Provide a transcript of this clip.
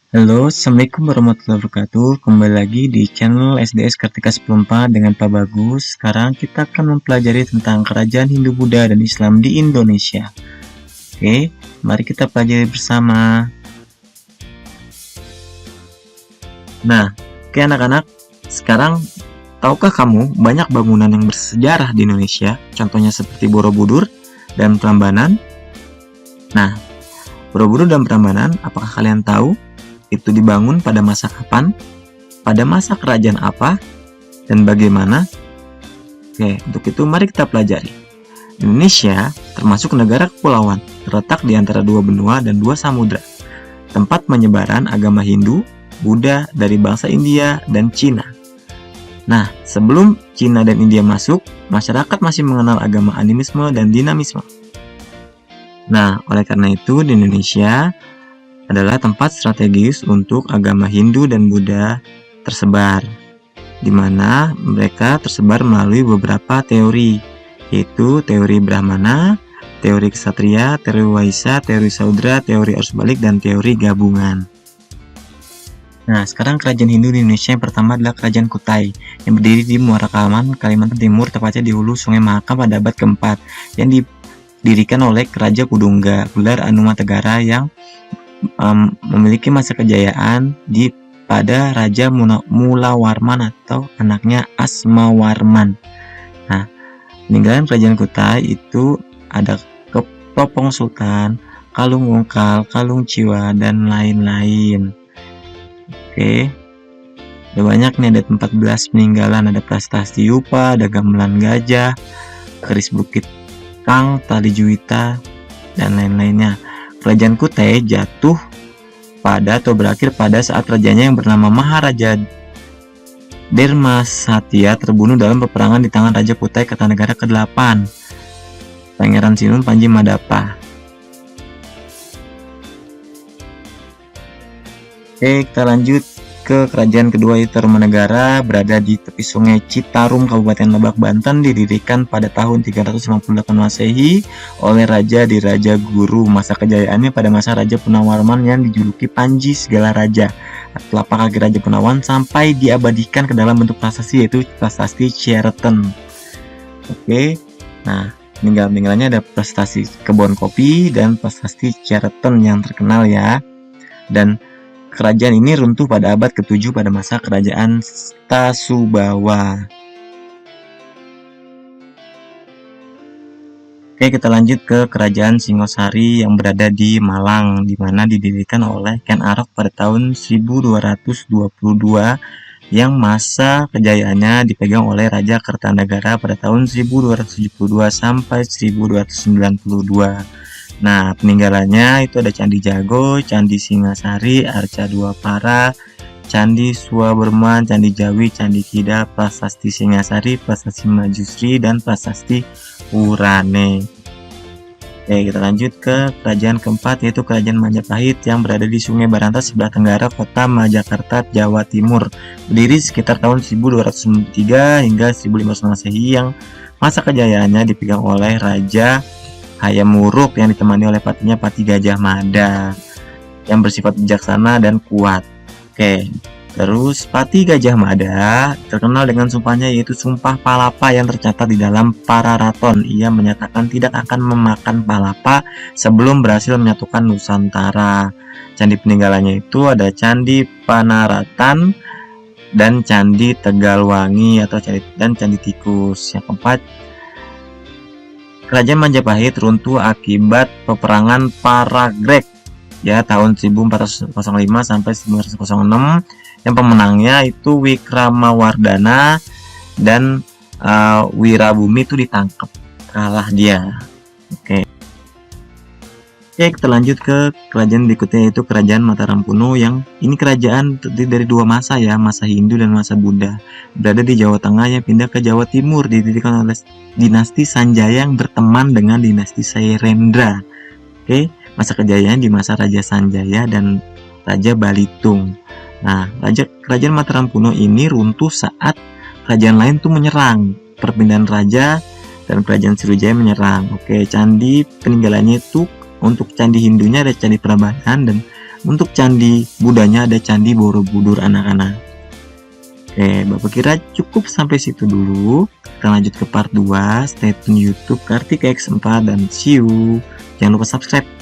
Halo, Assalamualaikum warahmatullahi wabarakatuh. Kembali lagi di channel SDS Kartika 14 dengan Pak Bagus. Sekarang kita akan mempelajari tentang kerajaan Hindu, Buddha, dan Islam di Indonesia. Oke, mari kita pelajari bersama. Nah, oke anak-anak, sekarang tahukah kamu banyak bangunan yang bersejarah di Indonesia? Contohnya seperti Borobudur dan Prambanan. Nah, Borobudur dan Prambanan, apakah kalian tahu itu dibangun pada masa kapan, pada masa kerajaan apa, dan bagaimana? Oke, untuk itu mari kita pelajari. Indonesia termasuk negara kepulauan, terletak di antara dua benua dan dua samudra, tempat penyebaran agama Hindu, Buddha dari bangsa India dan Cina. Nah, sebelum Cina dan India masuk, masyarakat masih mengenal agama animisme dan dinamisme. Nah, oleh karena itu di Indonesia adalah tempat strategis untuk agama Hindu dan Buddha tersebar, di mana mereka tersebar melalui beberapa teori, yaitu teori Brahmana, teori Ksatria, teori Waisa, teori Saudra, teori arus balik, dan teori gabungan. Nah, sekarang kerajaan Hindu di Indonesia yang pertama adalah Kerajaan Kutai, yang berdiri di Muara Kalaman, Kalimantan Timur, tepatnya di hulu Sungai Mahakam pada abad keempat, yang didirikan oleh Raja Kudungga, gelar Anumategara yang memiliki masa kejayaan pada Raja Mulawarman atau anaknya Asmawarman. Nah, peninggalan Kerajaan Kutai itu ada Kepopong Sultan, Kalung Ungkal, Kalung Ciwa, dan lain-lain. Oke, ada banyak nih, ada 14 peninggalan, ada Prastasti Yupa, ada Gamelan Gajah, Keris Bukit Kang, Tali Juwita, dan lain-lainnya. Kerajaan Kutai jatuh pada atau berakhir pada saat rajanya yang bernama Maharaja Dermasatya terbunuh dalam peperangan di tangan Raja Kutai Kertanegara ke-8, Pangeran Sinun Panji Madapah. Oke, kita lanjut ke kerajaan kedua, yaitu Tarumanegara, berada di tepi sungai Citarum, Kabupaten Lebak, Banten, didirikan pada tahun 358 Masehi oleh Raja Diraja Guru. Masa kejayaannya pada masa Raja Punawarman yang dijuluki Panji Segala Raja, telapak kaki Raja Punawan, sampai diabadikan ke dalam bentuk prasasti, yaitu prasasti Cheriton. Oke, nah peninggalan-peninggalannya ada prasasti Kebon Kopi dan prasasti Cheriton yang terkenal ya. Dan kerajaan ini runtuh pada abad ke-7 pada masa kerajaan Tasubawa. Oke, kita lanjut ke kerajaan Singosari yang berada di Malang, di mana didirikan oleh Ken Arok pada tahun 1222, yang masa kejayaannya dipegang oleh Raja Kertanegara pada tahun 1272 sampai 1292. Nah, peninggalannya itu ada Candi Jago, Candi Singasari, Arca Dua Para, Candi Suwaberman, Candi Jawi, Candi Kida, Prasasti Singasari, Prasasti Majusri, dan Prasasti Urane. Oke, kita lanjut ke kerajaan keempat, yaitu Kerajaan Majapahit yang berada di Sungai Barantas sebelah tenggara kota Majakarta, Jawa Timur. Berdiri sekitar tahun 1203 hingga 1500 Masehi, yang masa kejayaannya dipegang oleh Raja Hayam Wuruk yang ditemani oleh patinya Pati Gajah Mada yang bersifat bijaksana dan kuat. Oke, terus Pati Gajah Mada terkenal dengan sumpahnya, yaitu Sumpah Palapa yang tercatat di dalam Pararaton. Ia menyatakan tidak akan memakan palapa sebelum berhasil menyatukan Nusantara. Candi peninggalannya itu ada Candi Panaratan dan Candi Tegalwangi dan Candi Tikus. Yang keempat, Kerajaan Majapahit runtuh akibat peperangan Paragreg ya tahun 1405 sampai 1906, yang pemenangnya itu Wikramawardhana, dan Wirabumi itu ditangkap, kalah dia. Oke, kita lanjut ke kerajaan berikutnya, yaitu Kerajaan Mataram kuno, yang ini kerajaan terdiri dari dua masa ya, masa Hindu dan masa Buddha. Berada di Jawa Tengah yang pindah ke Jawa Timur, didirikan oleh dinasti Sanjaya yang berteman dengan dinasti Sairendra. Oke, masa kejayaan di masa Raja Sanjaya dan Raja Balitung. Nah, kerajaan Mataram kuno ini runtuh saat kerajaan lain tuh menyerang. Perpindahan raja dan kerajaan Sriwijaya menyerang. Oke, candi peninggalannya itu untuk candi Hindunya ada Candi Prambanan dan Untuk Candi Budanya ada Candi Borobudur anak-anak. Oke, Bapak kira cukup sampai situ dulu. Kita lanjut ke part 2. Stay tune YouTube Kartika X4 dan see you. Jangan lupa subscribe.